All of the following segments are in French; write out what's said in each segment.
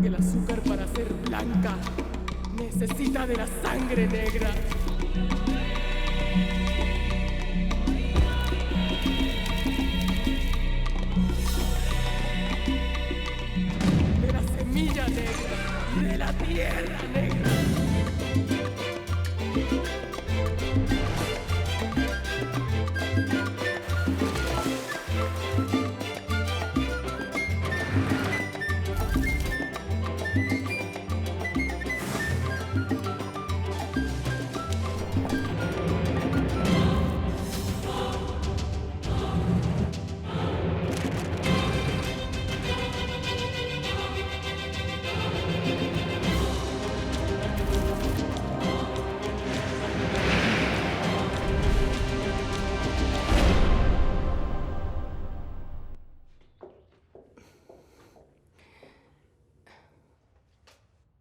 El azúcar para ser blanca necesita de la sangre negra. De la semilla negra y de la tierra negra.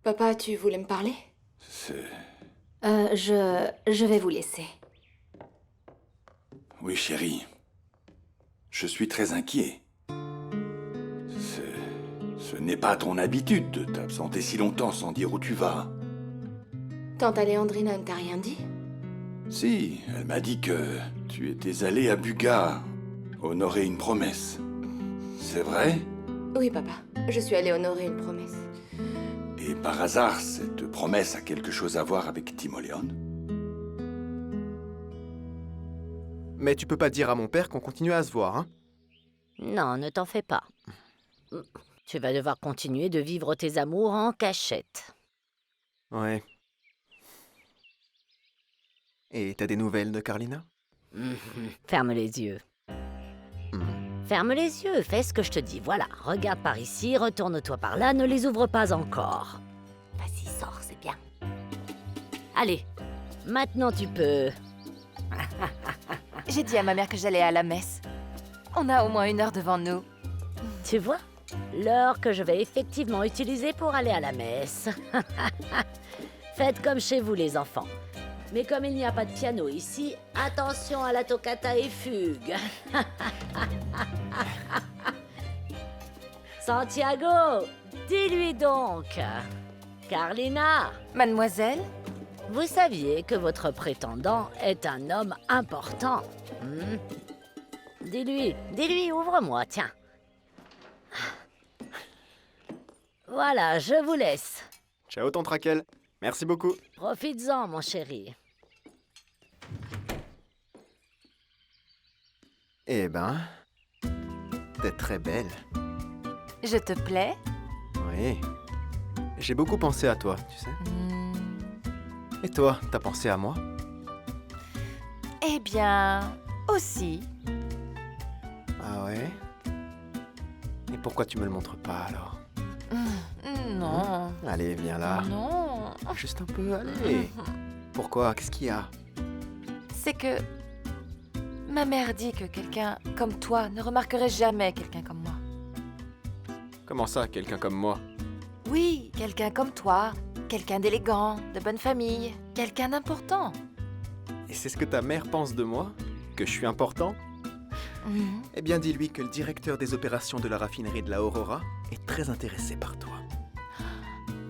Papa, tu voulais me parler? C'est... Je vais vous laisser. Oui, chérie. Je suis très inquiet. Ce n'est pas ton habitude de t'absenter si longtemps sans dire où tu vas. Tante Aléandrina ne t'a rien dit? Si, elle m'a dit que tu étais allé à Buga honorer une promesse. C'est vrai? Oui, papa. Je suis allée honorer une promesse. Et par hasard, cette promesse a quelque chose à voir avec Timoléon? Mais tu peux pas dire à mon père qu'on continue à se voir, hein? Non, ne t'en fais pas. Tu vas devoir continuer de vivre tes amours en cachette. Ouais. Et t'as des nouvelles de Carlina? Ferme les yeux. Ferme les yeux, fais ce que je te dis. Voilà, regarde par ici, retourne-toi par là, ne les ouvre pas encore. Vas-y, sors, c'est bien. Allez, maintenant tu peux... J'ai dit à ma mère que j'allais à la messe. On a au moins 1 heure devant nous. Tu vois, l'heure que je vais effectivement utiliser pour aller à la messe. Faites comme chez vous, les enfants. Mais comme il n'y a pas de piano ici, attention à la toccata et fugue. Santiago, dis-lui donc. Carlina, Mademoiselle? vous saviez que votre prétendant est un homme important. Dis-lui, ouvre-moi, tiens. Voilà, je vous laisse. Ciao, tante Raquel. Merci beaucoup. Profites-en, mon chéri. Eh ben... T'es très belle. Je te plais? Oui. J'ai beaucoup pensé à toi, tu sais. Et toi, t'as pensé à moi? Eh bien, aussi. Ah ouais? Et pourquoi tu me le montres pas, alors? Non. Allez, viens là. Non. Juste un peu, allez. Pourquoi? Qu'est-ce qu'il y a? C'est que... Ma mère dit que quelqu'un comme toi ne remarquerait jamais quelqu'un comme moi. Comment ça, quelqu'un comme moi? Oui, quelqu'un comme toi. Quelqu'un d'élégant, de bonne famille. Quelqu'un d'important. Et c'est ce que ta mère pense de moi? Que je suis important? Eh bien, dis-lui que le directeur des opérations de la raffinerie de la Aurora est très intéressé par toi.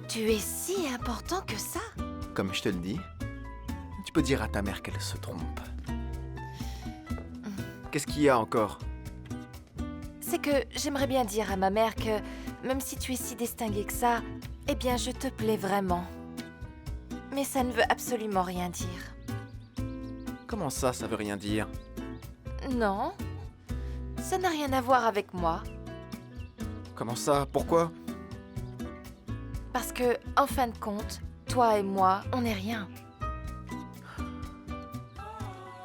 Tu es si important que ça? Comme je te le dis, tu peux dire à ta mère qu'elle se trompe. Qu'est-ce qu'il y a encore? C'est que j'aimerais bien dire à ma mère que, même si tu es si distingué que ça, eh bien, je te plais vraiment. Mais ça ne veut absolument rien dire. Comment ça veut rien dire? Non, ça n'a rien à voir avec moi. Comment ça? Pourquoi? Parce que, en fin de compte, toi et moi, on n'est rien.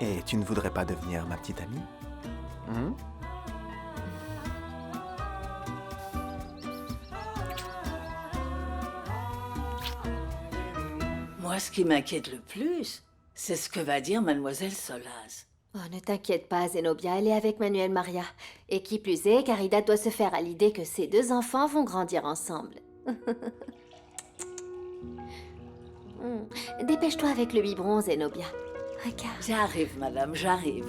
Et tu ne voudrais pas devenir ma petite amie? Moi, ce qui m'inquiète le plus, c'est ce que va dire Mademoiselle Solaz. Oh, ne t'inquiète pas, Zenobia, elle est avec Manuel Maria. Et qui plus est, Caridad doit se faire à l'idée que ces 2 enfants vont grandir ensemble. Dépêche-toi avec le biberon, Zenobia. Regarde. J'arrive, madame, j'arrive.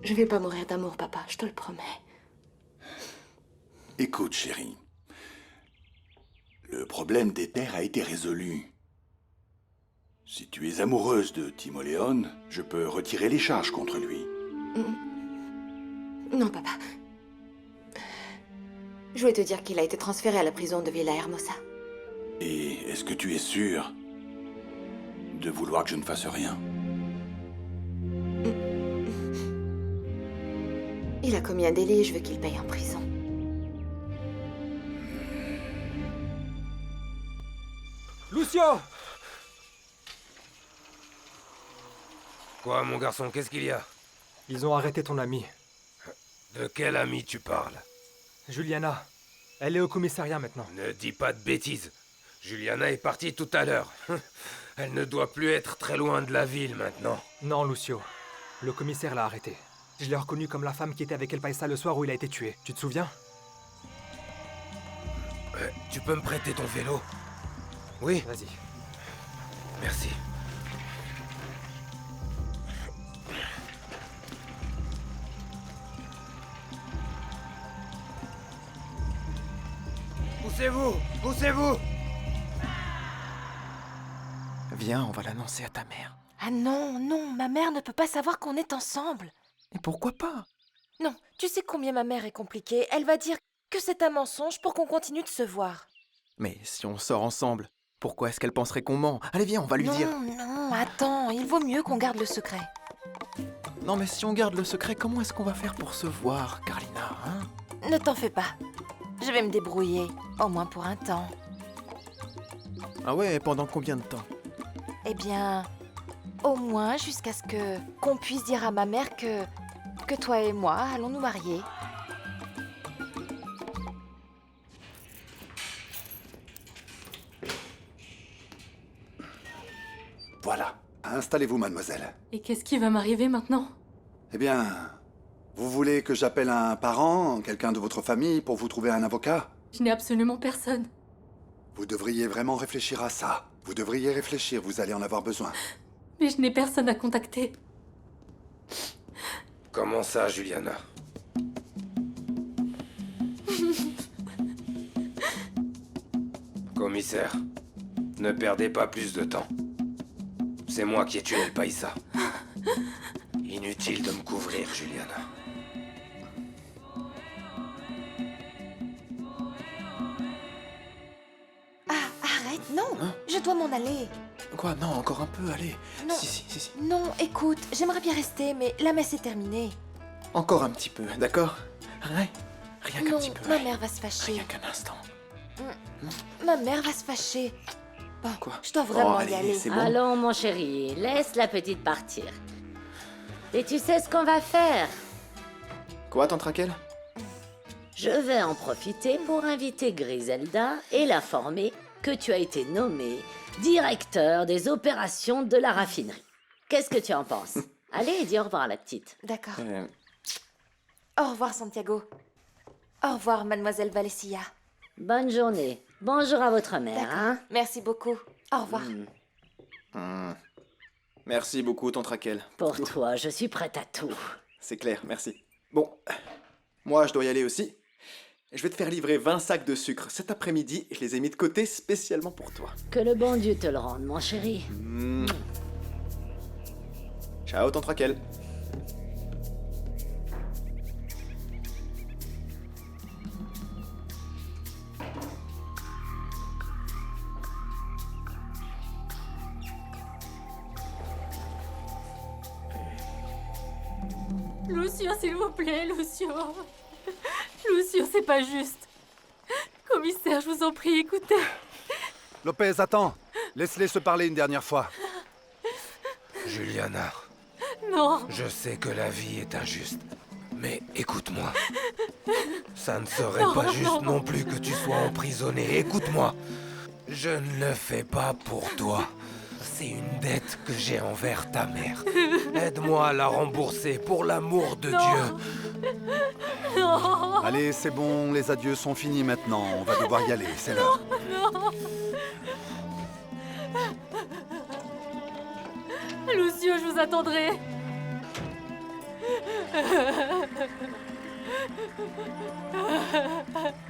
Je vais pas mourir d'amour, papa, je te le promets. Écoute, chérie. Le problème des terres a été résolu. Si tu es amoureuse de Timoléon, je peux retirer les charges contre lui. Non, papa. Je voulais te dire qu'il a été transféré à la prison de Villa Hermosa. Et est-ce que tu es sûr de vouloir que je ne fasse rien? Il a commis un délit et je veux qu'il paye en prison. Lucio! Quoi, mon garçon, qu'est-ce qu'il y a? Ils ont arrêté ton amie, De quel ami tu parles? Juliana. Elle est au commissariat maintenant. Ne dis pas de bêtises. Juliana est partie tout à l'heure. Elle ne doit plus être très loin de la ville maintenant. Non, Lucio. Le commissaire l'a arrêtée. Je l'ai reconnue comme la femme qui était avec El Paisa le soir où il a été tué. Tu te souviens? Tu peux me prêter ton vélo? Oui, Vas-y. merci. Poussez-vous! Poussez-vous! Viens, on va l'annoncer à ta mère. Ah non, non, ma mère ne peut pas savoir qu'on est ensemble. Et pourquoi pas? Non, tu sais combien ma mère est compliquée. Elle va dire que c'est un mensonge pour qu'on continue de se voir. Mais si on sort ensemble, pourquoi est-ce qu'elle penserait qu'on ment? Allez, viens, on va lui dire. Non, attends, il vaut mieux qu'on garde le secret. Non, mais si on garde le secret, comment est-ce qu'on va faire pour se voir, Carlina, hein? Ne t'en fais pas. Je vais me débrouiller, au moins pour un temps. Ah ouais, pendant combien de temps? Eh bien, au moins jusqu'à ce qu'on puisse dire à ma mère que toi et moi allons nous marier. Voilà. Installez-vous, mademoiselle. Et qu'est-ce qui va m'arriver maintenant? Eh bien, vous voulez que j'appelle un parent, quelqu'un de votre famille, pour vous trouver un avocat? Je n'ai absolument personne. Vous devriez vraiment réfléchir à ça. Vous devriez réfléchir, vous allez en avoir besoin. Mais je n'ai personne à contacter. Comment ça, Juliana? Commissaire, ne perdez pas plus de temps. C'est moi qui ai tué El Paisa. Inutile de me couvrir, Juliana. Ah, arrête, non, je dois m'en aller. Quoi? Non, encore un peu, allez. Non. Si. Non, écoute, j'aimerais bien rester, mais la messe est terminée. Encore un petit peu, d'accord? Rien qu'un Non, petit peu. ma allez. mère va se fâcher. Rien qu'un instant. Ma mère va se fâcher. Bon, Quoi? je dois vraiment allez, y aller. c'est bon. Allons, mon chéri, laisse la petite partir. Et tu sais ce qu'on va faire? Quoi, tante Raquel? Je vais en profiter pour inviter Griselda et l'informer que tu as été nommé directeur des opérations de la raffinerie. Qu'est-ce que tu en penses? Allez, dis au revoir à la petite. D'accord. Au revoir, Santiago. Au revoir, mademoiselle Valencia. Bonne journée. Bonjour à votre mère, D'accord. hein? Merci beaucoup. Au revoir. Merci beaucoup, tante Raquel. Pour toi, je suis prête à tout. C'est clair, merci. Bon, moi je dois y aller aussi. Je vais te faire livrer 20 sacs de sucre cet après-midi et je les ai mis de côté spécialement pour toi. Que le bon Dieu te le rende, mon chéri. Ciao, tante Raquel. Lucio, s'il vous plaît, Lucio. Lucio, c'est pas juste. Commissaire, je vous en prie, écoutez. Lopez, attends. Laisse-les se parler une dernière fois. Juliana, Non. je sais que la vie est injuste. Mais écoute-moi. Ça ne serait Non, pas juste non. non plus que tu sois emprisonné. Écoute-moi. Je ne le fais pas pour toi. C'est une dette que j'ai envers ta mère. Aide-moi à la rembourser pour l'amour de Dieu. Non. Allez, c'est bon, les adieux sont finis maintenant. On va devoir y aller, c'est l'heure. Lucio, je vous attendrai.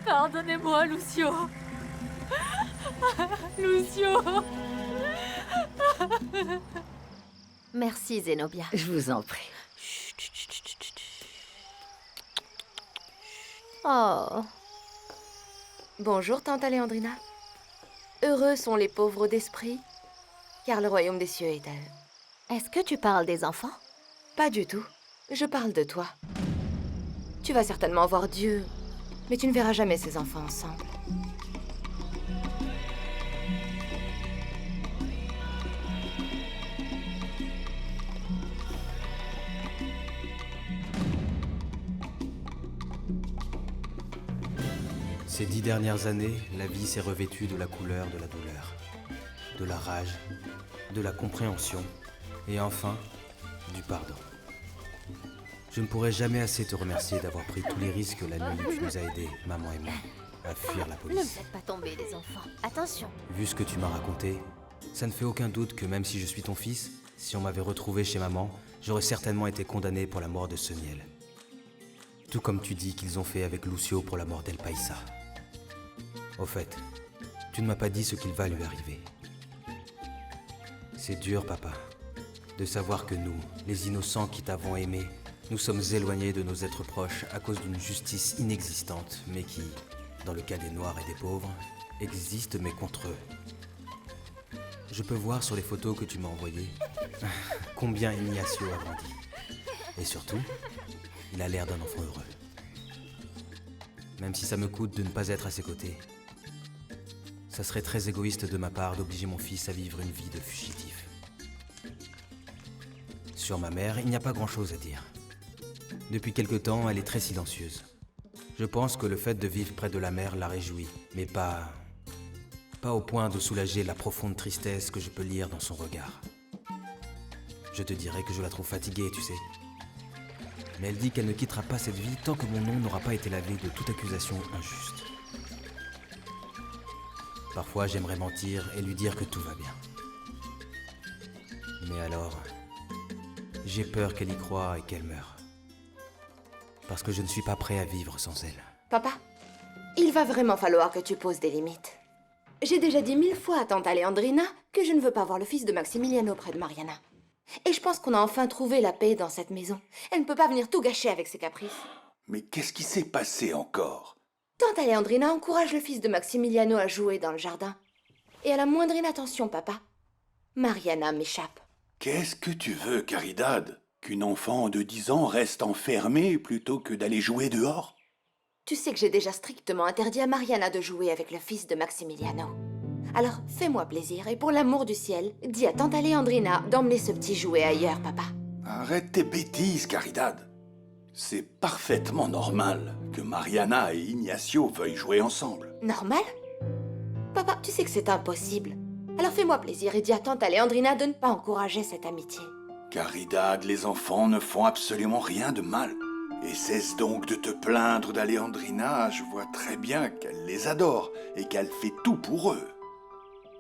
Pardonnez-moi, Lucio. Lucio. Merci, Zenobia. Je vous en prie. Oh. Bonjour, tante Aléandrina. Heureux sont les pauvres d'esprit, car le royaume des cieux est à eux. Est-ce que tu parles des enfants? Pas du tout. Je parle de toi. Tu vas certainement voir Dieu, mais tu ne verras jamais ces enfants ensemble. Ces 10 dernières années, la vie s'est revêtue de la couleur de la douleur, de la rage, de la compréhension et enfin, du pardon. Je ne pourrai jamais assez te remercier d'avoir pris tous les risques la nuit où tu nous as aidés, maman et moi, à fuir la Ne me police. faites pas tomber, les enfants. Attention. Vu ce que tu m'as raconté, ça ne fait aucun doute que même si je suis ton fils, si on m'avait retrouvé chez maman, j'aurais certainement été condamné pour la mort de Soniel. Tout comme tu dis qu'ils ont fait avec Lucio pour la mort d'El Paisa. Au fait, tu ne m'as pas dit ce qu'il va lui arriver. C'est dur, papa, de savoir que nous, les innocents qui t'avons aimé, nous sommes éloignés de nos êtres proches à cause d'une justice inexistante, mais qui, dans le cas des Noirs et des pauvres, existe mais contre eux. Je peux voir sur les photos que tu m'as envoyées combien Ignacio a grandi. Et surtout, il a l'air d'un enfant heureux. Même si ça me coûte de ne pas être à ses côtés, ça serait très égoïste de ma part d'obliger mon fils à vivre une vie de fugitif. Sur ma mère, il n'y a pas grand-chose à dire. Depuis quelque temps, elle est très silencieuse. Je pense que le fait de vivre près de la mer la réjouit, mais pas au point de soulager la profonde tristesse que je peux lire dans son regard. Je te dirais que je la trouve fatiguée, tu sais. Mais elle dit qu'elle ne quittera pas cette vie tant que mon nom n'aura pas été lavé de toute accusation injuste. Parfois, j'aimerais mentir et lui dire que tout va bien. Mais alors, j'ai peur qu'elle y croie et qu'elle meure. Parce que je ne suis pas prêt à vivre sans elle. Papa, il va vraiment falloir que tu poses des limites. J'ai déjà dit 1000 fois à tante Aléandrina que je ne veux pas voir le fils de Maximiliano près de Mariana. Et je pense qu'on a enfin trouvé la paix dans cette maison. Elle ne peut pas venir tout gâcher avec ses caprices. Mais qu'est-ce qui s'est passé encore? Tante Aléandrina encourage le fils de Maximiliano à jouer dans le jardin. Et à la moindre inattention, papa, Mariana m'échappe. Qu'est-ce que tu veux, Caridad? Qu'une enfant de 10 ans reste enfermée plutôt que d'aller jouer dehors? Tu sais que j'ai déjà strictement interdit à Mariana de jouer avec le fils de Maximiliano. Alors, fais-moi plaisir et pour l'amour du ciel, dis à tante Aléandrina d'emmener ce petit jouet ailleurs, papa. Arrête tes bêtises, Caridad. C'est parfaitement normal que Mariana et Ignacio veuillent jouer ensemble. Normal? Papa, tu sais que c'est impossible. Alors fais-moi plaisir et dis à tante Aléandrina de ne pas encourager cette amitié. Caridad, les enfants ne font absolument rien de mal. Et cesse donc de te plaindre d'Aléandrina, je vois très bien qu'elle les adore et qu'elle fait tout pour eux.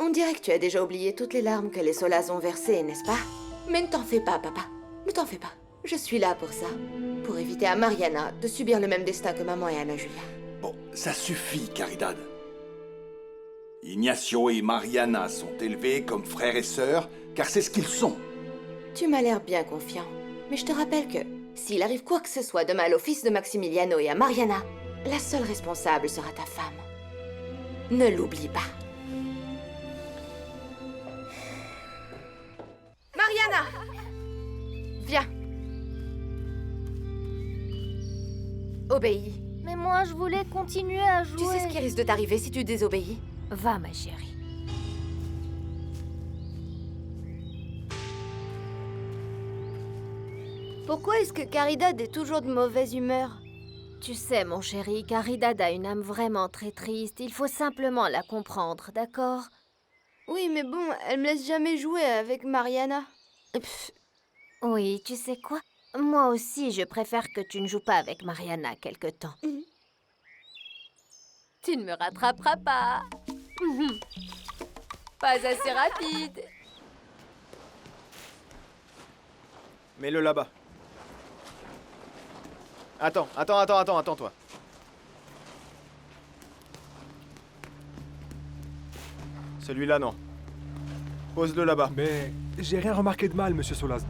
On dirait que tu as déjà oublié toutes les larmes que les Solas ont versées, n'est-ce pas? Mais ne t'en fais pas, papa. Ne t'en fais pas. Je suis là pour ça. Pour éviter à Mariana de subir le même destin que maman et Anna Julia. Bon, ça suffit, Caridad. Ignacio et Mariana sont élevés comme frères et sœurs, car c'est ce qu'ils sont. Tu m'as l'air bien confiant. Mais je te rappelle que, s'il arrive quoi que ce soit de mal au fils de Maximiliano et à Mariana, la seule responsable sera ta femme. Ne l'oublie pas. Mariana! Viens. Obéis. Mais moi, je voulais continuer à jouer. Tu sais ce qui risque de t'arriver si tu désobéis? Va, ma chérie. Pourquoi est-ce que Caridad est toujours de mauvaise humeur? Tu sais, mon chéri, Caridad a une âme vraiment très triste. Il faut simplement la comprendre, d'accord? Oui, mais bon, elle me laisse jamais jouer avec Mariana. Oui, tu sais quoi? Moi aussi, je préfère que tu ne joues pas avec Mariana quelque temps. Tu ne me rattraperas pas. Pas assez rapide. Mets-le là-bas. Attends, toi. Celui-là, non. Pose-le là-bas. Mais j'ai rien remarqué de mal, monsieur Solaz.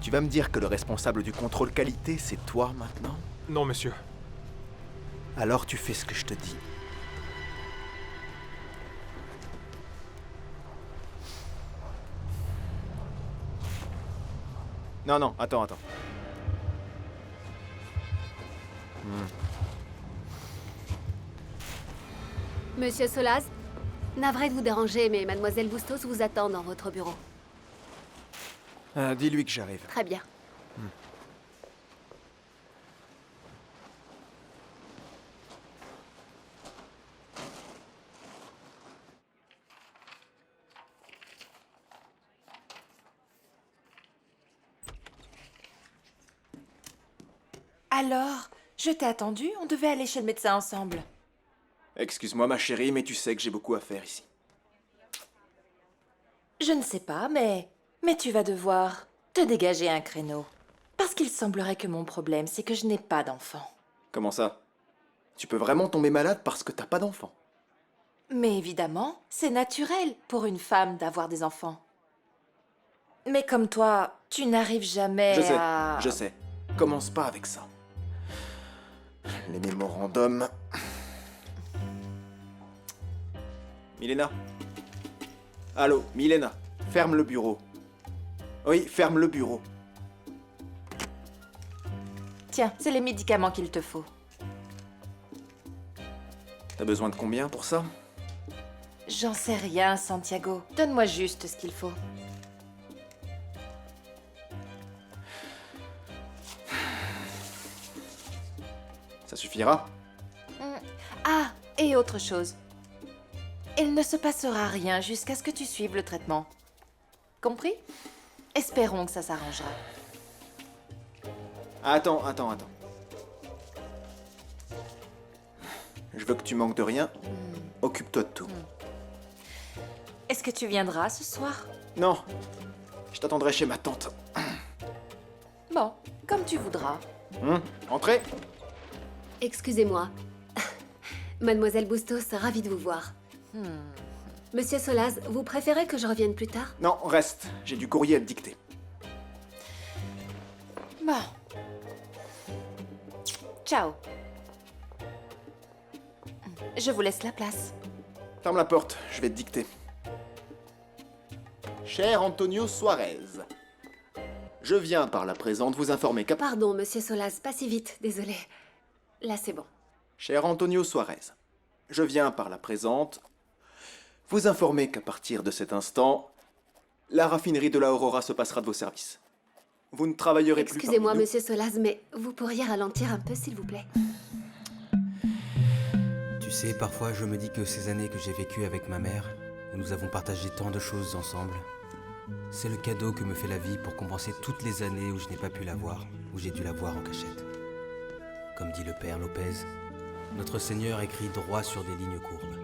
Tu vas me dire que le responsable du contrôle qualité, c'est toi maintenant? Non, monsieur. Alors tu fais ce que je te dis. Non, non, attends. Monsieur Solaz, navré de vous déranger, mais Mademoiselle Bustos vous attend dans votre bureau. Dis-lui que j'arrive. Très bien. Alors, je t'ai attendu, on devait aller chez le médecin ensemble. Excuse-moi ma chérie, mais tu sais que j'ai beaucoup à faire ici. Je ne sais pas, mais tu vas devoir te dégager un créneau. Parce qu'il semblerait que mon problème, c'est que je n'ai pas d'enfant. Comment ça? Tu peux vraiment tomber malade parce que t'as pas d'enfant? Mais évidemment, c'est naturel pour une femme d'avoir des enfants. Mais comme toi, tu n'arrives jamais à... Je sais. Commence pas avec ça. Les mémorandums... Milena? Allô, Milena, ferme le bureau. Oui, ferme le bureau. Tiens, c'est les médicaments qu'il te faut. T'as besoin de combien pour ça? J'en sais rien, Santiago. Donne-moi juste ce qu'il faut. Ça suffira? Ah, et autre chose. Il ne se passera rien jusqu'à ce que tu suives le traitement. Compris? Espérons que ça s'arrangera. Attends. Je veux que tu manques de rien. Occupe-toi de tout. Est-ce que tu viendras ce soir? Non, je t'attendrai chez ma tante. Bon, comme tu voudras. Entrez. Excusez-moi. Mademoiselle Bustos, ravie de vous voir. Monsieur Solaz, vous préférez que je revienne plus tard? Non, reste. J'ai du courrier à te dicter. Bon. Ciao. Je vous laisse la place. Ferme la porte, je vais te dicter. Cher Antonio Suarez, je viens par la présente vous informer qu'à... Pardon, monsieur Solaz, pas si vite, désolé. Là, c'est bon. Cher Antonio Suarez, je viens par la présente vous informer qu'à partir de cet instant, la raffinerie de la Aurora se passera de vos services. Vous ne travaillerez plus... Excusez-moi, monsieur Solaz, mais vous pourriez ralentir un peu, s'il vous plaît? Tu sais, parfois je me dis que ces années que j'ai vécues avec ma mère, où nous avons partagé tant de choses ensemble, c'est le cadeau que me fait la vie pour compenser toutes les années où je n'ai pas pu la voir, où j'ai dû la voir en cachette. Comme dit le père Lopez, notre Seigneur écrit droit sur des lignes courbes.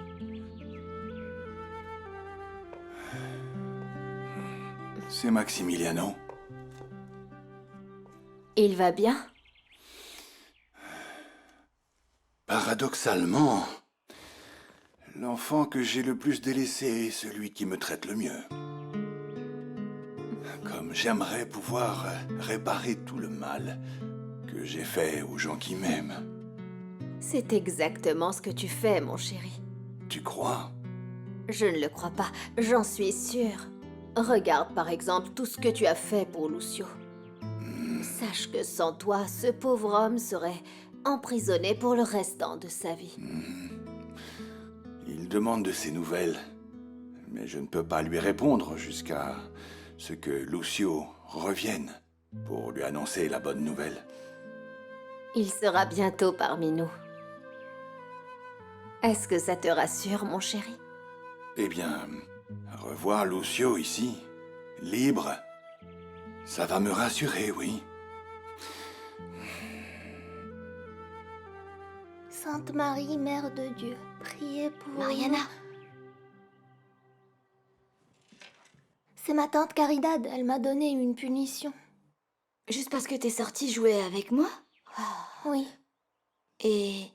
C'est Maximiliano. Il va bien? Paradoxalement, l'enfant que j'ai le plus délaissé est celui qui me traite le mieux. Comme j'aimerais pouvoir réparer tout le mal que j'ai fait aux gens qui m'aiment. C'est exactement ce que tu fais, mon chéri. Tu crois? Je ne le crois pas, j'en suis sûre. Regarde par exemple tout ce que tu as fait pour Lucio. Sache que sans toi, ce pauvre homme serait emprisonné pour le restant de sa vie. Il demande de ses nouvelles, mais je ne peux pas lui répondre jusqu'à ce que Lucio revienne pour lui annoncer la bonne nouvelle. Il sera bientôt parmi nous. Est-ce que ça te rassure, mon chéri? Eh bien, revoir Lucio ici, libre, ça va me rassurer, oui. Sainte Marie, Mère de Dieu, priez pour... Mariana. C'est ma tante Caridad, elle m'a donné une punition. Juste parce que t'es sortie jouer avec moi? Oui. Et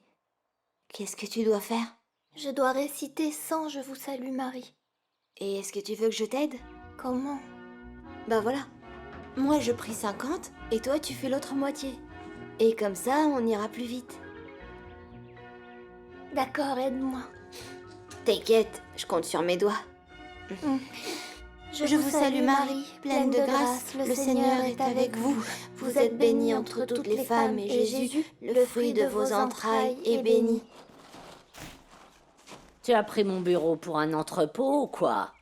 qu'est-ce que tu dois faire? Je dois réciter 100 Je vous salue Marie. Et est-ce que tu veux que je t'aide? Comment? Bah voilà. Moi, je prie 50 et toi, tu fais l'autre moitié. Et comme ça, on ira plus vite. D'accord, aide-moi. T'inquiète, je compte sur mes doigts. Je vous salue Marie, pleine de grâce, le Seigneur est avec vous. Vous êtes bénie entre toutes les femmes et Jésus, le fruit de vos entrailles, est béni. Tu as pris mon bureau pour un entrepôt ou quoi?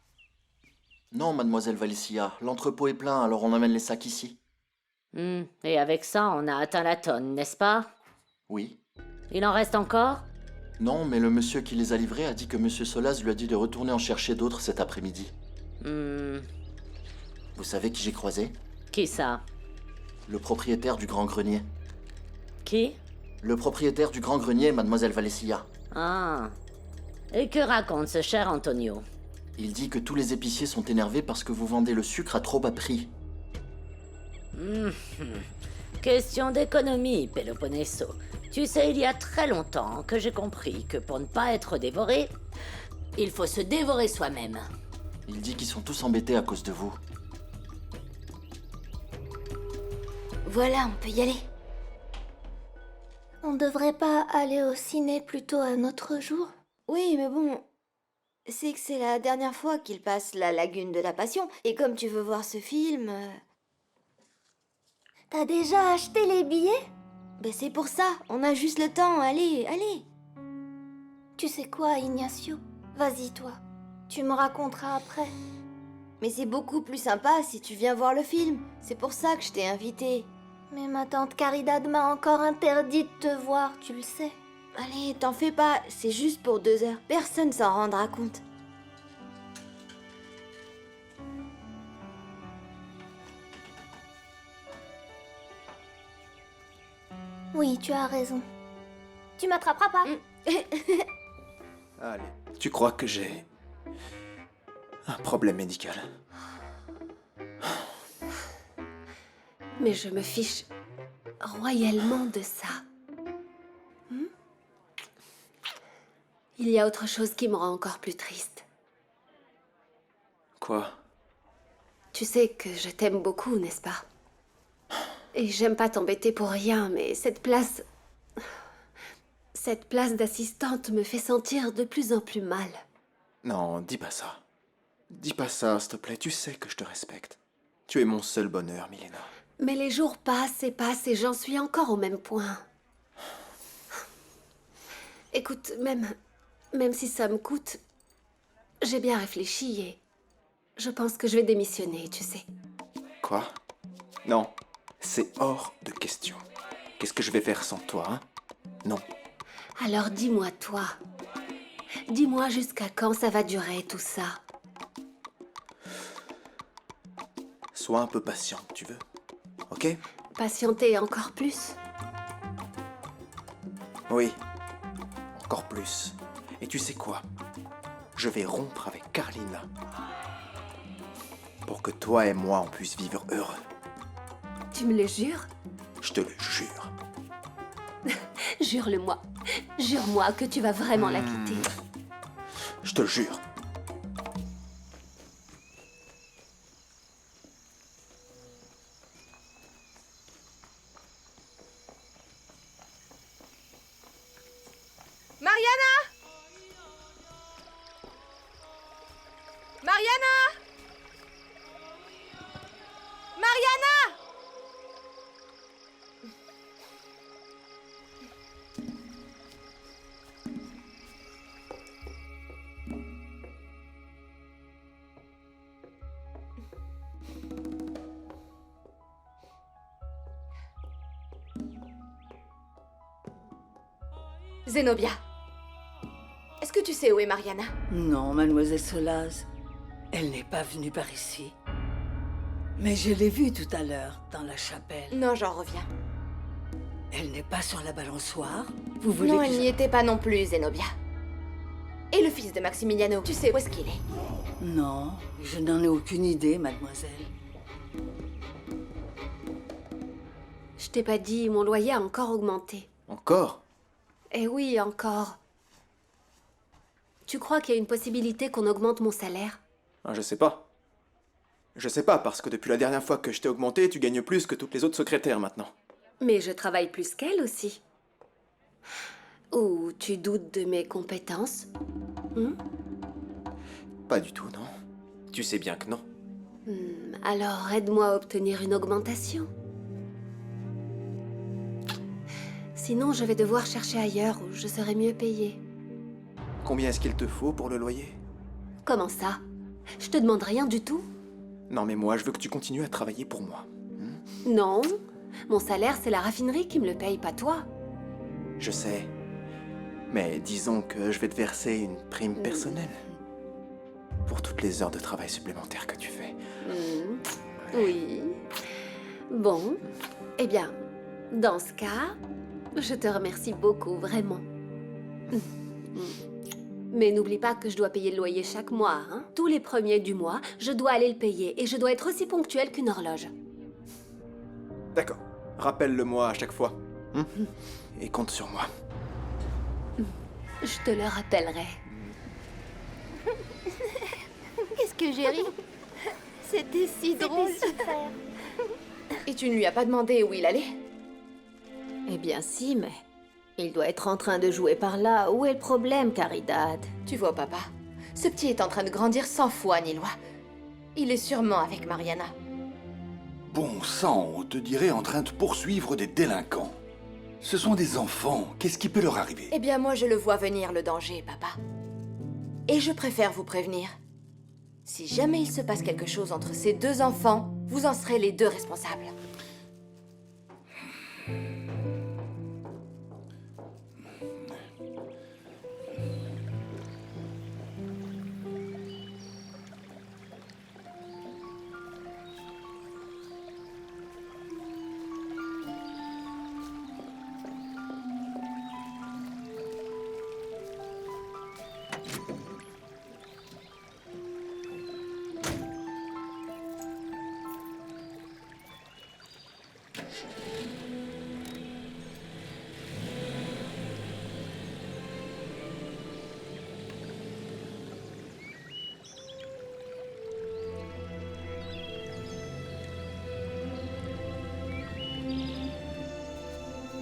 Non, mademoiselle Valencia, l'entrepôt est plein, alors on amène les sacs ici. Et avec ça, on a atteint la tonne, n'est-ce pas? Oui. Il en reste encore? Non, mais le monsieur qui les a livrés a dit que monsieur Solaz lui a dit de retourner en chercher d'autres cet après-midi. Vous savez qui j'ai croisé? Qui ça? Le propriétaire du Grand Grenier. Qui? Le propriétaire du Grand Grenier, mademoiselle Valencia. Ah. Et que raconte ce cher Antonio? Il dit que tous les épiciers sont énervés parce que vous vendez le sucre à trop bas prix. Question d'économie, Peloponneso. Tu sais, il y a très longtemps que j'ai compris que pour ne pas être dévoré, il faut se dévorer soi-même. Il dit qu'ils sont tous embêtés à cause de vous. Voilà, on peut y aller. On devrait pas aller au ciné plutôt un autre jour? Oui, mais bon... C'est que c'est la dernière fois qu'il passe La Lagune de la Passion. Et comme tu veux voir ce film... T'as déjà acheté les billets? Ben c'est pour ça, on a juste le temps, allez, allez. Tu sais quoi, Ignacio? Vas-y, toi. Tu me raconteras après. Mais c'est beaucoup plus sympa si tu viens voir le film. C'est pour ça que je t'ai invité. Mais ma tante Caridad m'a encore interdit de te voir, tu le sais. Allez, t'en fais pas, c'est juste pour 2 heures. Personne s'en rendra compte. Oui, tu as raison. Tu m'attraperas pas. Allez, tu crois que j'ai un problème médical? Mais je me fiche royalement de ça. Il y a autre chose qui me rend encore plus triste. Quoi? Tu sais que je t'aime beaucoup, n'est-ce pas? Et j'aime pas t'embêter pour rien, mais cette place d'assistante me fait sentir de plus en plus mal. Non, dis pas ça. Dis pas ça, s'il te plaît. Tu sais que je te respecte. Tu es mon seul bonheur, Milena. Mais les jours passent et j'en suis encore au même point. Écoute, même si ça me coûte, j'ai bien réfléchi et je pense que je vais démissionner, tu sais. Quoi? Non, c'est hors de question. Qu'est-ce que je vais faire sans toi, hein? Non. Alors dis-moi, toi. Dis-moi jusqu'à quand ça va durer, tout ça. Sois un peu patiente, tu veux? Ok? Patienter encore plus? Oui. Encore plus. Et tu sais quoi? Je vais rompre avec Carlina. Pour que toi et moi, on puisse vivre heureux. Tu me le jures? Je te le jure. Jure-le-moi. Jure-moi que tu vas vraiment la quitter. Je te le jure. Mariana! Mariana! Mariana! Zenobia. Est-ce que tu sais où est Mariana? Non, mademoiselle Solaz. Elle n'est pas venue par ici. Mais je l'ai vue tout à l'heure, dans la chapelle. Non, j'en reviens. Elle n'est pas sur la balançoire? Vous voulez Non, que elle n'y était pas non plus, Zenobia. Et le fils de Maximiliano, tu sais où est-ce qu'il est? Non, je n'en ai aucune idée, mademoiselle. Je t'ai pas dit, mon loyer a encore augmenté. Encore? Eh oui, encore. Tu crois qu'il y a une possibilité qu'on augmente mon salaire? Ah, je sais pas. Je sais pas, parce que depuis la dernière fois que je t'ai augmenté, tu gagnes plus que toutes les autres secrétaires maintenant. Mais je travaille plus qu'elle aussi. Ou tu doutes de mes compétences? Pas du tout, non. Tu sais bien que non. Alors aide-moi à obtenir une augmentation. Sinon, je vais devoir chercher ailleurs où je serai mieux payée. Combien est-ce qu'il te faut pour le loyer? Comment ça? Je te demande rien du tout? Non, mais moi, je veux que tu continues à travailler pour moi. Non. Mon salaire, c'est la raffinerie qui me le paye, pas toi. Je sais. Mais disons que je vais te verser une prime personnelle. Pour toutes les heures de travail supplémentaires que tu fais. Oui. Bon. Eh bien, dans ce cas, je te remercie beaucoup, vraiment. Mais n'oublie pas que je dois payer le loyer chaque mois, hein. Tous les premiers du mois, je dois aller le payer et je dois être aussi ponctuelle qu'une horloge. D'accord. Rappelle-le-moi à chaque fois. Et compte sur moi. Je te le rappellerai. Qu'est-ce que j'ai ri? C'était si drôle. super. Et tu ne lui as pas demandé où il allait? Eh bien si, mais il doit être en train de jouer par là. Où est le problème, Caridad? Tu vois, papa, ce petit est en train de grandir sans foi ni loi. Il est sûrement avec Mariana. Bon sang, on te dirait en train de poursuivre des délinquants. Ce sont des enfants, qu'est-ce qui peut leur arriver? Eh bien, moi, je le vois venir, le danger, papa. Et je préfère vous prévenir. Si jamais il se passe quelque chose entre ces deux enfants, vous en serez les deux responsables.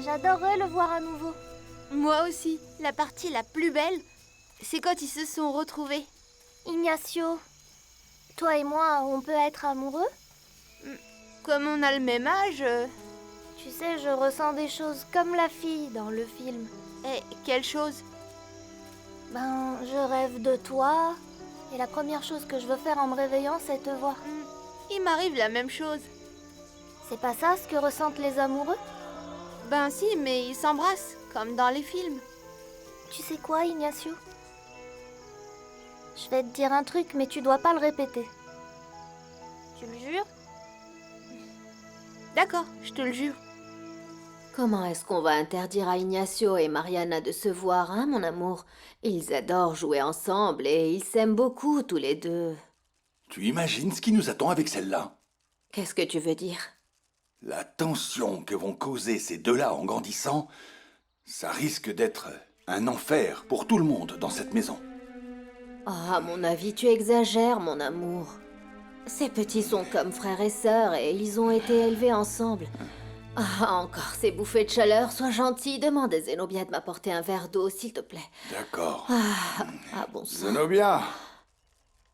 J'adorerais le voir à nouveau. Moi aussi. La partie la plus belle, c'est quand ils se sont retrouvés. Ignacio, toi et moi, on peut être amoureux? Comme on a le même âge. Tu sais, je ressens des choses comme la fille dans le film. Et quelle chose? Ben, je rêve de toi. Et la première chose que je veux faire en me réveillant, c'est te voir. Il m'arrive la même chose. C'est pas ça ce que ressentent les amoureux? Ben si, mais ils s'embrassent, comme dans les films. Tu sais quoi, Ignacio? Je vais te dire un truc, mais tu dois pas le répéter. Tu le jures? D'accord, je te le jure. Comment est-ce qu'on va interdire à Ignacio et Mariana de se voir, hein, mon amour? Ils adorent jouer ensemble et ils s'aiment beaucoup, tous les deux. Tu imagines ce qui nous attend avec celle-là? Qu'est-ce que tu veux dire? La tension que vont causer ces deux-là en grandissant, ça risque d'être un enfer pour tout le monde dans cette maison. Ah, à mon avis, tu exagères, mon amour. Ces petits sont comme frères et sœurs et ils ont été élevés ensemble. Ah, encore ces bouffées de chaleur, sois gentil, demande à Zenobia de m'apporter un verre d'eau, s'il te plaît. D'accord. Bon sang. Zenobia!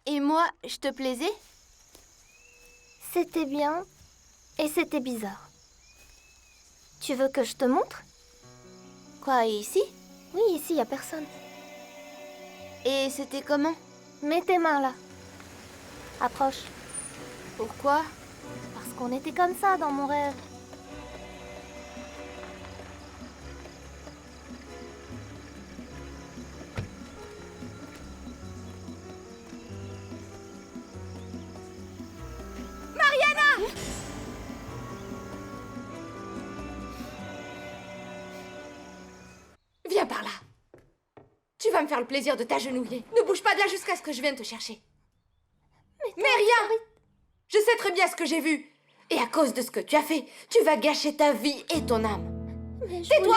Et moi, je te plaisais? C'était bien et c'était bizarre. Tu veux que je te montre? Quoi, ici? Oui, ici, y a personne. Et c'était comment? Mets tes mains là. Approche. Pourquoi? Parce qu'on était comme ça dans mon rêve. Mariana! Viens par là. Tu vas me faire le plaisir de t'agenouiller. Ne bouge pas de là jusqu'à ce que je vienne te chercher. Mais rien! Je sais très bien ce que j'ai vu. Et à cause de ce que tu as fait, tu vas gâcher ta vie et ton âme. Tais-toi!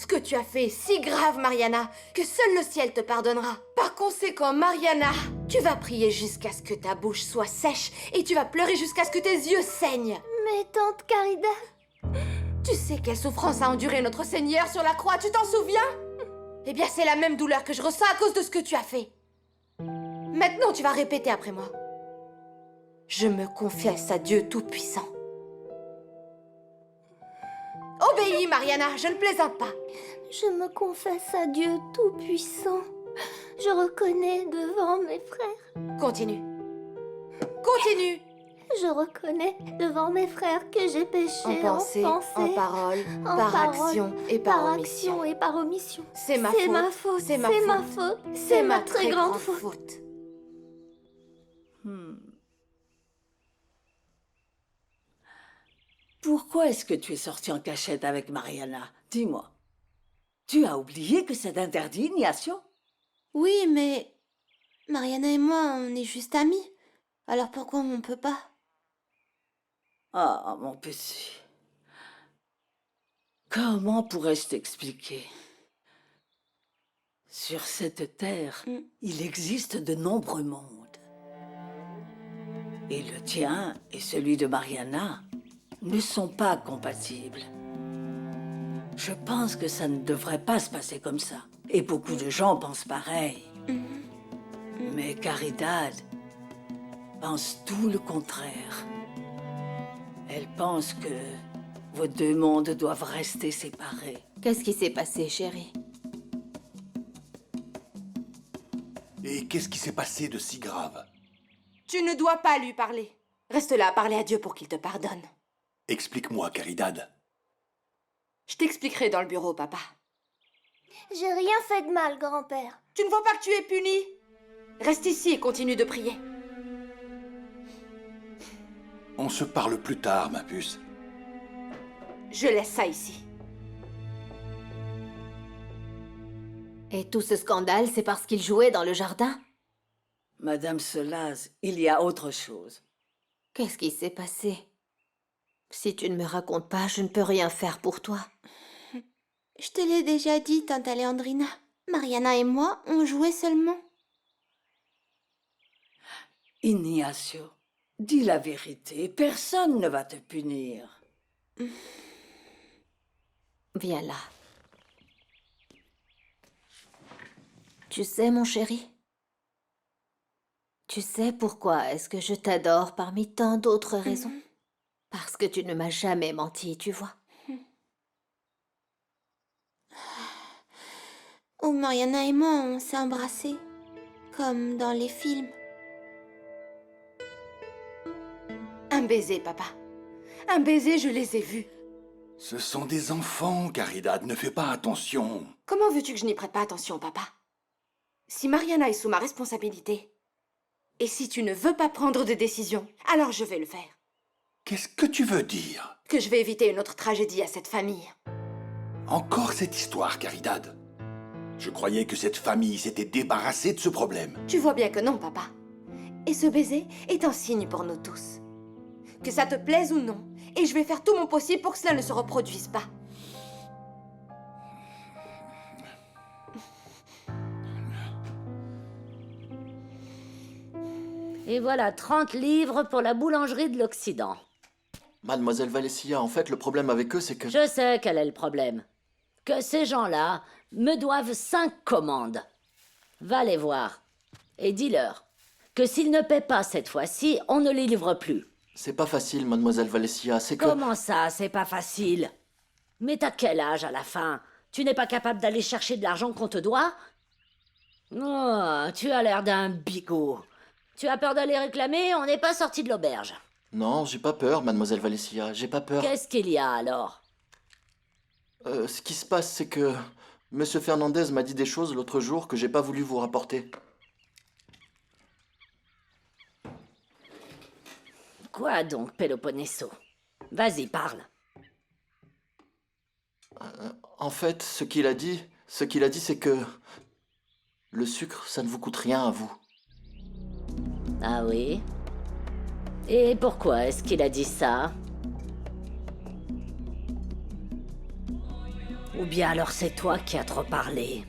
Ce que tu as fait est si grave, Mariana, que seul le ciel te pardonnera. Par conséquent, Mariana, tu vas prier jusqu'à ce que ta bouche soit sèche et tu vas pleurer jusqu'à ce que tes yeux saignent. Mais tante Caridad... Tu sais quelle souffrance a enduré notre Seigneur sur la croix, tu t'en souviens? Eh bien, c'est la même douleur que je ressens à cause de ce que tu as fait. Maintenant, tu vas répéter après moi. Je me confesse à Dieu Tout-Puissant. Obéis, Mariana, je ne plaisante pas. Je me confesse à Dieu Tout-Puissant. Je reconnais devant mes frères. Continue. Continue. Je reconnais devant mes frères que j'ai péché en pensée, en parole, par action et par omission. C'est ma faute. C'est ma faute. C'est ma très grande faute. Pourquoi est-ce que tu es sortie en cachette avec Mariana? Dis-moi. Tu as oublié que c'est interdit, Ignacio? Oui, mais Mariana et moi, on est juste amis. Alors pourquoi on peut pas? Ah, mon petit. Comment pourrais-je t'expliquer? Sur cette terre, il existe de nombreux mondes. Et le tien et celui de Mariana ne sont pas compatibles. Je pense que ça ne devrait pas se passer comme ça. Et beaucoup de gens pensent pareil. Mais Caridad pense tout le contraire. Elle pense que vos deux mondes doivent rester séparés. Qu'est-ce qui s'est passé, chérie? Et qu'est-ce qui s'est passé de si grave? Tu ne dois pas lui parler. Reste là à parler à Dieu pour qu'il te pardonne. Explique-moi, Caridad. Je t'expliquerai dans le bureau, papa. J'ai rien fait de mal, grand-père. Tu ne vois pas que tu es puni? Reste ici et continue de prier. On se parle plus tard, ma puce. Je laisse ça ici. Et tout ce scandale, c'est parce qu'il jouait dans le jardin? Madame Solaz, il y a autre chose. Qu'est-ce qui s'est passé? Si tu ne me racontes pas, je ne peux rien faire pour toi. Je te l'ai déjà dit, tante Alejandrina. Mariana et moi, on jouait seulement. Ignacio, dis la vérité. Personne ne va te punir. Viens là. Tu sais, mon chéri, tu sais pourquoi est-ce que je t'adore parmi tant d'autres raisons? Parce que tu ne m'as jamais menti, tu vois. Oh, Mariana et moi, on s'est embrassés, comme dans les films. Un baiser, papa. Un baiser, je les ai vus. Ce sont des enfants, Caridad, ne fais pas attention. Comment veux-tu que je n'y prête pas attention, papa? Si Mariana est sous ma responsabilité, et si tu ne veux pas prendre de décision, alors je vais le faire. Qu'est-ce que tu veux dire? Que je vais éviter une autre tragédie à cette famille. Encore cette histoire, Caridad. Je croyais que cette famille s'était débarrassée de ce problème. Tu vois bien que non, papa. Et ce baiser est un signe pour nous tous. Que ça te plaise ou non, et je vais faire tout mon possible pour que cela ne se reproduise pas. Et voilà 30 livres pour la boulangerie de l'Occident. Mademoiselle Valencia, en fait, le problème avec eux, c'est que... Je sais quel est le problème. Que ces gens-là me doivent 5 commandes. Va les voir et dis-leur que s'ils ne paient pas cette fois-ci, on ne les livre plus. C'est pas facile, Mademoiselle Valencia, c'est que... Comment ça, c'est pas facile? Mais t'as quel âge à la fin? Tu n'es pas capable d'aller chercher de l'argent qu'on te doit? Oh, tu as l'air d'un bigot. Tu as peur d'aller réclamer? On n'est pas sorti de l'auberge. Non, j'ai pas peur, Mademoiselle Valencia, j'ai pas peur. Qu'est-ce qu'il y a alors? Ce qui se passe, c'est que... Monsieur Fernandez m'a dit des choses l'autre jour que j'ai pas voulu vous rapporter. Quoi donc, Peloponneso? Vas-y, parle. En fait, ce qu'il a dit, c'est que... Le sucre, ça ne vous coûte rien à vous. Ah oui? Et pourquoi est-ce qu'il a dit ça? Ou bien alors c'est toi qui as trop parlé.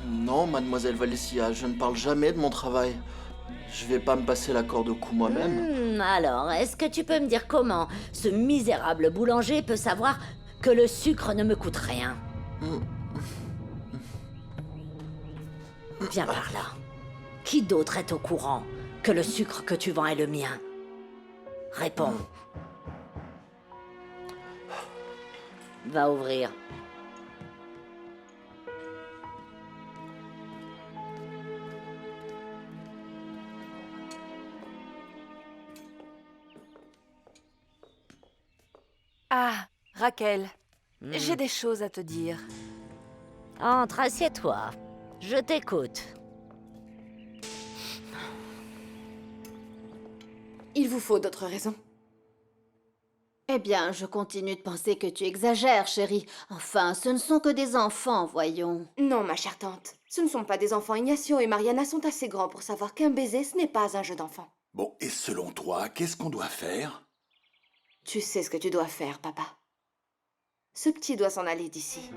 Non, mademoiselle Valencia, je ne parle jamais de mon travail. Je vais pas me passer la corde au cou moi-même. Alors, est-ce que tu peux me dire comment ce misérable boulanger peut savoir que le sucre ne me coûte rien? Viens par là. Qui d'autre est au courant que le sucre que tu vends est le mien? Réponds. Va ouvrir. Ah, Raquel, j'ai des choses à te dire. Entre, assieds-toi. Je t'écoute. Il vous faut d'autres raisons. Eh bien, je continue de penser que tu exagères, chérie. Enfin, ce ne sont que des enfants, voyons. Non, ma chère tante. Ce ne sont pas des enfants. Ignacio et Mariana sont assez grands pour savoir qu'un baiser, ce n'est pas un jeu d'enfant. Bon, et selon toi, qu'est-ce qu'on doit faire? Tu sais ce que tu dois faire, papa. Ce petit doit s'en aller d'ici.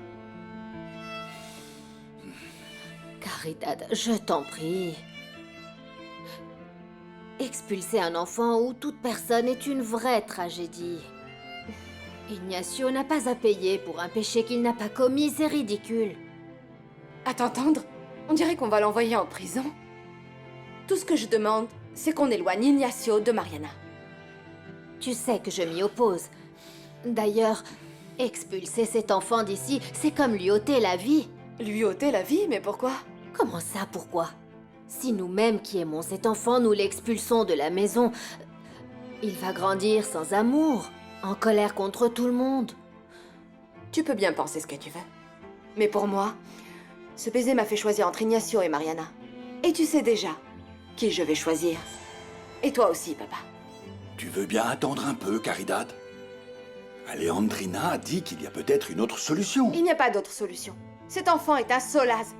Caridad, je t'en prie. Expulser un enfant ou toute personne est une vraie tragédie. Ignacio n'a pas à payer pour un péché qu'il n'a pas commis, c'est ridicule. À t'entendre, on dirait qu'on va l'envoyer en prison. Tout ce que je demande, c'est qu'on éloigne Ignacio de Mariana. Tu sais que je m'y oppose. D'ailleurs, expulser cet enfant d'ici, c'est comme lui ôter la vie. Lui ôter la vie? Mais pourquoi? Comment ça, pourquoi? Si nous-mêmes qui aimons cet enfant, nous l'expulsons de la maison, il va grandir sans amour, en colère contre tout le monde. Tu peux bien penser ce que tu veux. Mais pour moi, ce baiser m'a fait choisir entre Ignacio et Mariana. Et tu sais déjà qui je vais choisir. Et toi aussi, papa. Tu veux bien attendre un peu, Caridad? Alejandrina a dit qu'il y a peut-être une autre solution. Il n'y a pas d'autre solution. Cet enfant est un Solaz.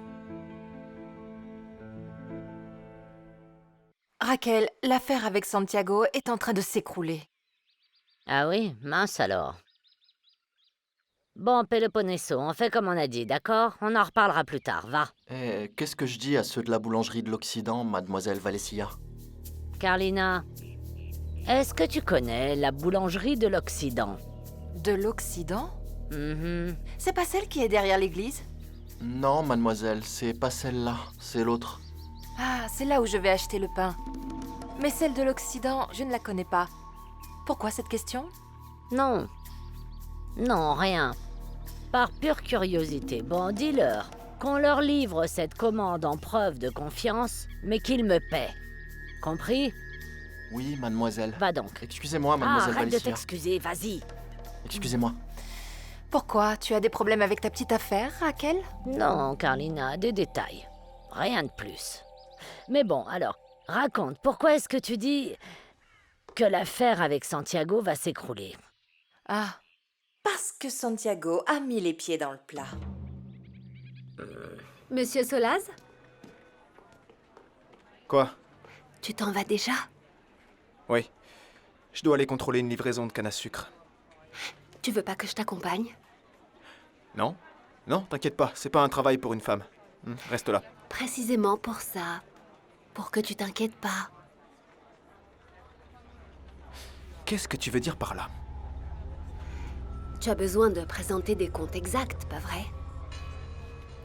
Raquel, l'affaire avec Santiago est en train de s'écrouler. Ah oui, mince alors. Bon, Peloponneso, on fait comme on a dit, d'accord? On en reparlera plus tard, va. Et qu'est-ce que je dis à ceux de la boulangerie de l'Occident, mademoiselle Valencia? Carlina, est-ce que tu connais la boulangerie de l'Occident? De l'Occident? C'est pas celle qui est derrière l'église? Non, mademoiselle, c'est pas celle-là, c'est l'autre. Ah, c'est là où je vais acheter le pain. Mais celle de l'Occident, je ne la connais pas. Pourquoi cette question? Non. Non, rien. Par pure curiosité. Bon, dis-leur qu'on leur livre cette commande en preuve de confiance, mais qu'ils me paient. Compris? Oui, mademoiselle. Va donc. Excusez-moi, mademoiselle arrête Valencia. de t'excuser, vas-y. Excusez-moi. Pourquoi? Tu as des problèmes avec ta petite affaire, Raquel? Non, Carlina, des détails. Rien de plus. Mais bon, alors, raconte, pourquoi est-ce que tu dis que l'affaire avec Santiago va s'écrouler? Ah, parce que Santiago a mis les pieds dans le plat. Monsieur Solaz? Quoi? Tu t'en vas déjà? Oui. Je dois aller contrôler une livraison de canne à sucre. Tu veux pas que je t'accompagne? Non? Non, t'inquiète pas, c'est pas un travail pour une femme. Reste là. Précisément pour ça. Pour que tu t'inquiètes pas. Qu'est-ce que tu veux dire par là? Tu as besoin de présenter des comptes exacts, pas vrai?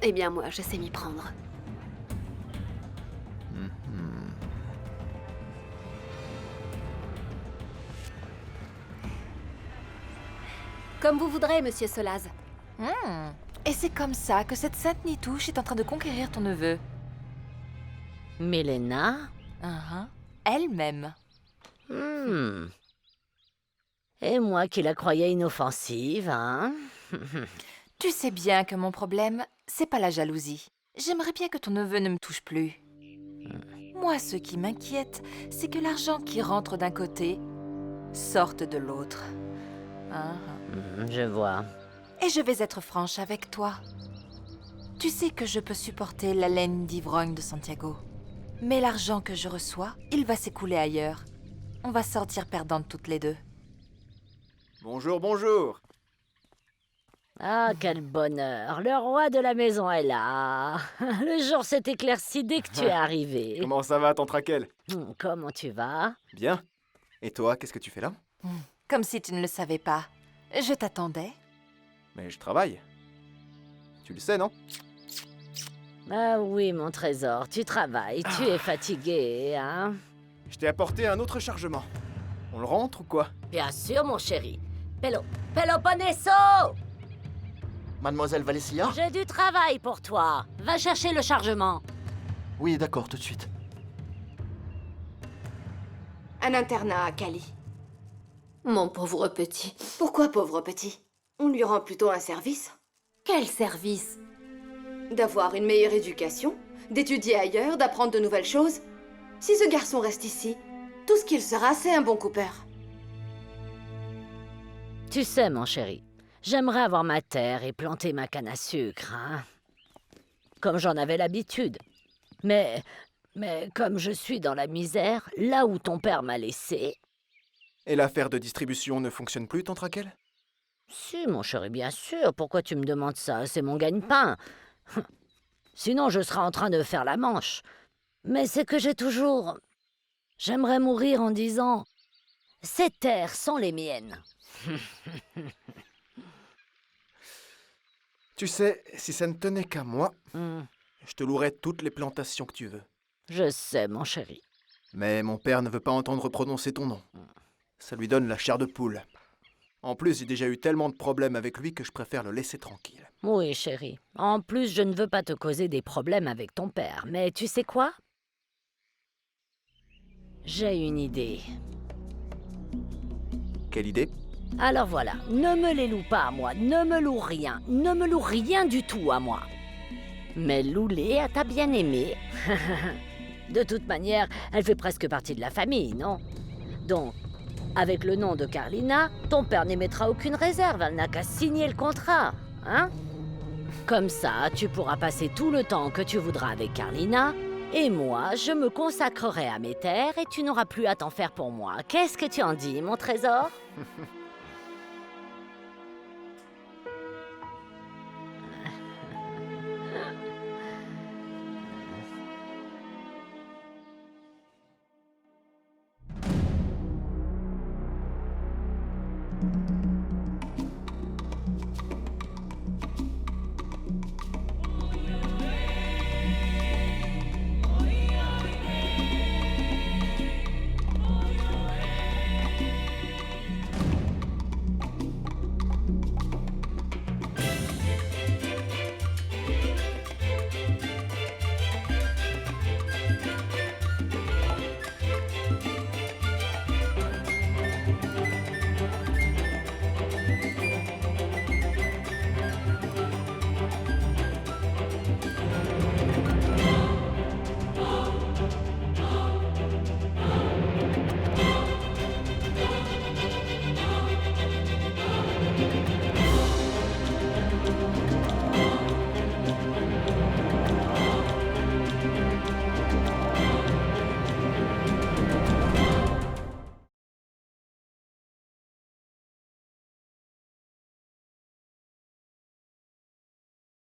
Eh bien, moi, je sais m'y prendre. Comme vous voudrez, monsieur Solaz. Et c'est comme ça que cette sainte nitouche est en train de conquérir ton neveu. Milena? Elle-même. Et moi qui la croyais inoffensive, hein? Tu sais bien que mon problème, c'est pas la jalousie. J'aimerais bien que ton neveu ne me touche plus. Moi, ce qui m'inquiète, c'est que l'argent qui rentre d'un côté sorte de l'autre. Je vois. Et je vais être franche avec toi. Tu sais que je peux supporter la laine d'ivrogne de Santiago. Mais l'argent que je reçois, il va s'écouler ailleurs. On va sortir perdantes toutes les deux. Bonjour, bonjour. Ah, quel bonheur. Le roi de la maison est là. Le jour s'est éclairci dès que tu es arrivé. Comment ça va, tante Raquel? Comment tu vas? Bien. Et toi, qu'est-ce que tu fais là? Comme si tu ne le savais pas. Je t'attendais. Mais je travaille. Tu le sais, non? Ah oui, mon trésor, tu travailles, tu es fatigué, hein? Je t'ai apporté un autre chargement. On le rentre ou quoi? Bien sûr, mon chéri. Peloponneso! Mademoiselle Valencia? J'ai du travail pour toi. Va chercher le chargement. Oui, d'accord, tout de suite. Un internat à Cali. Mon pauvre petit. Pourquoi pauvre petit? On lui rend plutôt un service. Quel service? D'avoir une meilleure éducation, d'étudier ailleurs, d'apprendre de nouvelles choses. Si ce garçon reste ici, tout ce qu'il sera, c'est un bon Cooper. Tu sais, mon chéri, j'aimerais avoir ma terre et planter ma canne à sucre, hein? Comme j'en avais l'habitude. Mais comme je suis dans la misère, là où ton père m'a laissé... Et l'affaire de distribution ne fonctionne plus, tante Raquel? Si, mon chéri, bien sûr. Pourquoi tu me demandes ça? C'est mon gagne-pain. Sinon, je serais en train de faire la manche. Mais c'est que j'ai toujours... J'aimerais mourir en disant... Ces terres sont les miennes. Tu sais, si ça ne tenait qu'à moi, je te louerais toutes les plantations que tu veux. Je sais, mon chéri. Mais mon père ne veut pas entendre prononcer ton nom. Ça lui donne la chair de poule. En plus, j'ai déjà eu tellement de problèmes avec lui que je préfère le laisser tranquille. Oui, chéri. En plus, je ne veux pas te causer des problèmes avec ton père. Mais tu sais quoi? J'ai une idée. Quelle idée? Alors voilà, ne me les loue pas à moi, ne me loue rien, ne me loue rien du tout à moi. Mais loue-les à ta bien-aimée. De toute manière, elle fait presque partie de la famille, non? Donc, avec le nom de Carlina, ton père n'émettra aucune réserve, elle n'a qu'à signer le contrat, hein? Comme ça, tu pourras passer tout le temps que tu voudras avec Carlina, et moi, je me consacrerai à mes terres et tu n'auras plus à t'en faire pour moi. Qu'est-ce que tu en dis, mon trésor?